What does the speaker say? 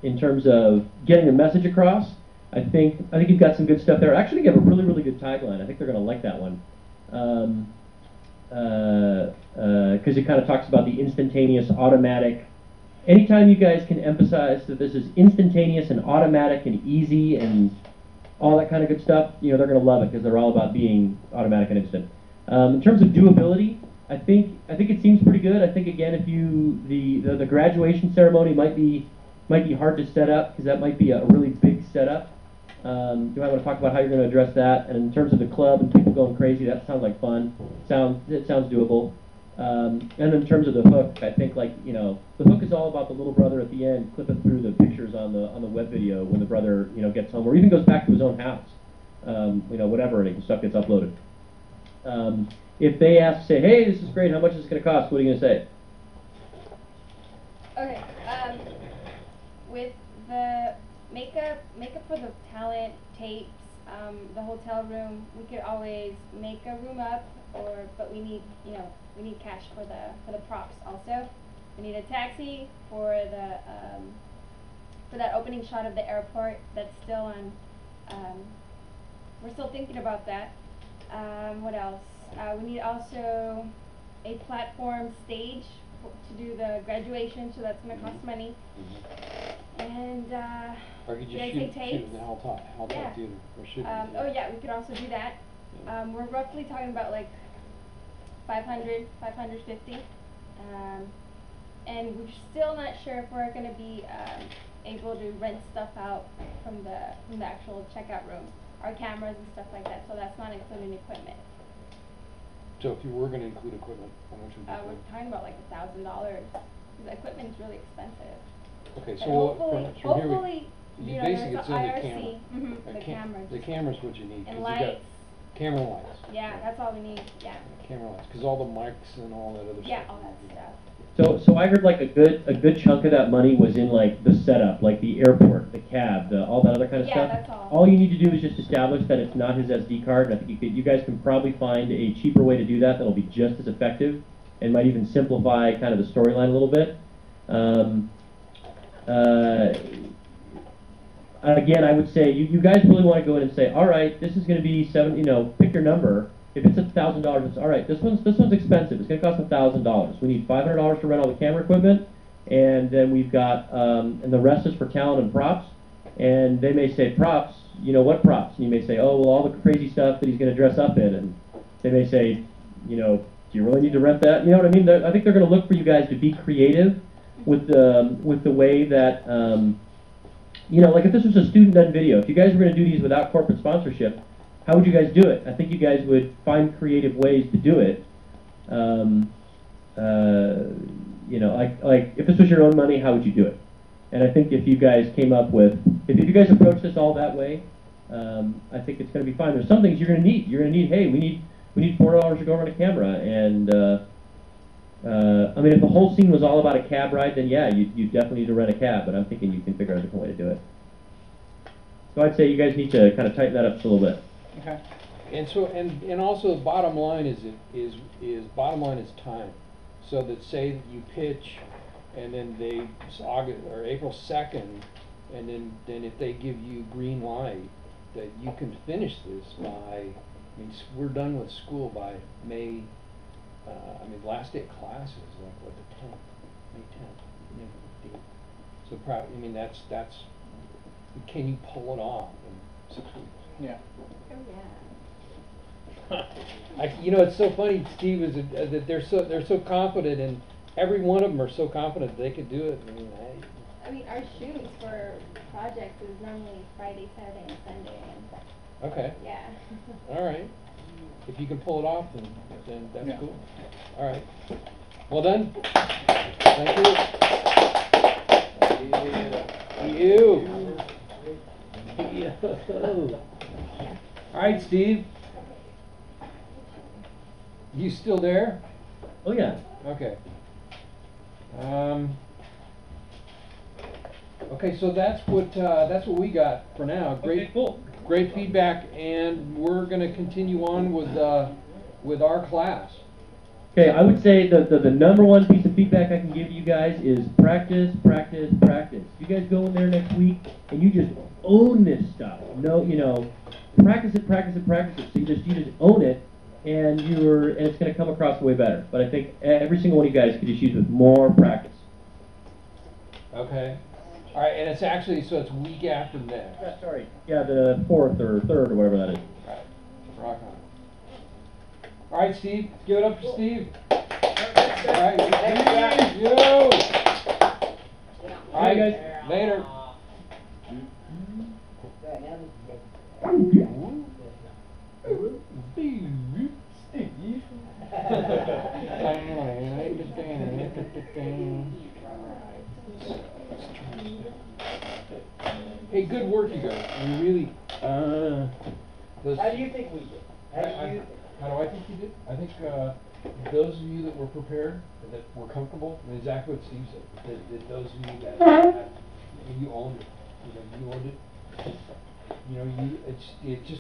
in terms of getting the message across. I think you've got some good stuff there. Actually, you have a really good tagline. I think they're going to like that one. Because it kind of talks about the instantaneous, automatic. Anytime you guys can emphasize that this is instantaneous and automatic and easy and all that kind of good stuff, they're going to love it because they're all about being automatic and instant. In terms of doability, I think it seems pretty good. I think again, if the graduation ceremony might be hard to set up because that might be a really big setup. You might want to talk about how you're going to address that. And in terms of the club and people going crazy, that sounds like fun. It sounds doable. And in terms of the hook, I think the hook is all about the little brother at the end clipping through the pictures on the web video when the brother gets home or even goes back to his own house. Whatever, and stuff gets uploaded. If they say, hey, this is great, how much is it going to cost? What are you going to say? Okay. With the makeup for the talent tapes, the hotel room, we could always make a room up, but we need cash for the props also. We need a taxi for that opening shot of the airport. That's still on. We're still thinking about that. What else? We need also a platform stage to do the graduation, so that's going to cost money. And or you just shoot in the Hilltop Theater. Or oh yeah, we could also do that. Yeah. We're roughly talking about like 500, 550. And we're still not sure if we're going to be able to rent stuff out from the actual checkout room, our cameras and stuff like that. So that's not including equipment. So if you were going to include equipment, how much would you we're talking about like $1,000. The equipment is really expensive. Okay, so hopefully, basically it's in the camera. The cameras. The camera's what you need. And You lights. got camera lights. Yeah, that's all we need. Yeah. Camera lights, because all the mics and all that other stuff. Yeah, all that stuff. So I heard like a good chunk of that money was in like the setup, like the airport, the cab, all that other kind of stuff. Yeah, that's all. All you need to do is just establish that it's not his SD card, and I think you guys can probably find a cheaper way to do that that'll be just as effective and might even simplify kind of the storyline a little bit. Again, I would say you guys really want to go in and say, all right, this is going to be pick your number. If it's $1,000, it's all right. This one's expensive. It's going to cost $1,000. We need $500 to rent all the camera equipment, and then we've got and the rest is for talent and props. And they may say props. What props? And you may say, oh well, all the crazy stuff that he's going to dress up in. And they may say, do you really need to rent that? You know what I mean? I think they're going to look for you guys to be creative with the way that like if this was a student-done video, if you guys were going to do these without corporate sponsorship, how would you guys do it? I think you guys would find creative ways to do it. Like if this was your own money, how would you do it? And I think if you guys approach this all that way, I think it's going to be fine. There's some things you're going to need. You're going to need, hey, we need $4 to go run a camera, and I mean, if the whole scene was all about a cab ride, then yeah, you definitely need to rent a cab. But I'm thinking you can figure out a different way to do it. So I'd say you guys need to kind of tighten that up just a little bit. Okay. And also the bottom line is time. So that say that you pitch, and then it's August or April 2nd, and then if they give you green light, that you can finish this by. I mean, we're done with school by May. Last day of class is like what, the 10th, May 10th, May 15th. So probably, that's. Can you pull it off in 6 weeks? Yeah. Oh It's yeah. so funny, Steve, is that they're so confident, and every one of them are so confident they could do it. Our shoots for projects is normally Friday, Saturday, and Sunday. Okay. Yeah. All right. If you can pull it off, then that's cool. All right. Well then, thank you. All right, Steve. You still there? Oh yeah. Okay. Okay, so that's what we got for now. Great, okay, cool. Great feedback, and we're going to continue on with our class. Okay, I would say the number one piece of feedback I can give you guys is practice, practice, practice. You guys go in there next week and you just own this stuff. No, practice it, practice it, practice it. So you just own it, and it's going to come across way better. But I think every single one of you guys could just use with more practice. Okay. All right, and it's actually, so it's week after next. Yeah, sorry. Yeah, the 4th or 3rd or whatever that is. All right. Rock on. All right, Steve. Give it up for Steve. All right. Thank you. All right, guys. Later. Hey, good work, you guys. We really. How do you think we did? How do I think you did? I think those of you that were prepared, that were comfortable, and exactly what Steve said. That those of you that you owned it. You owned it. It just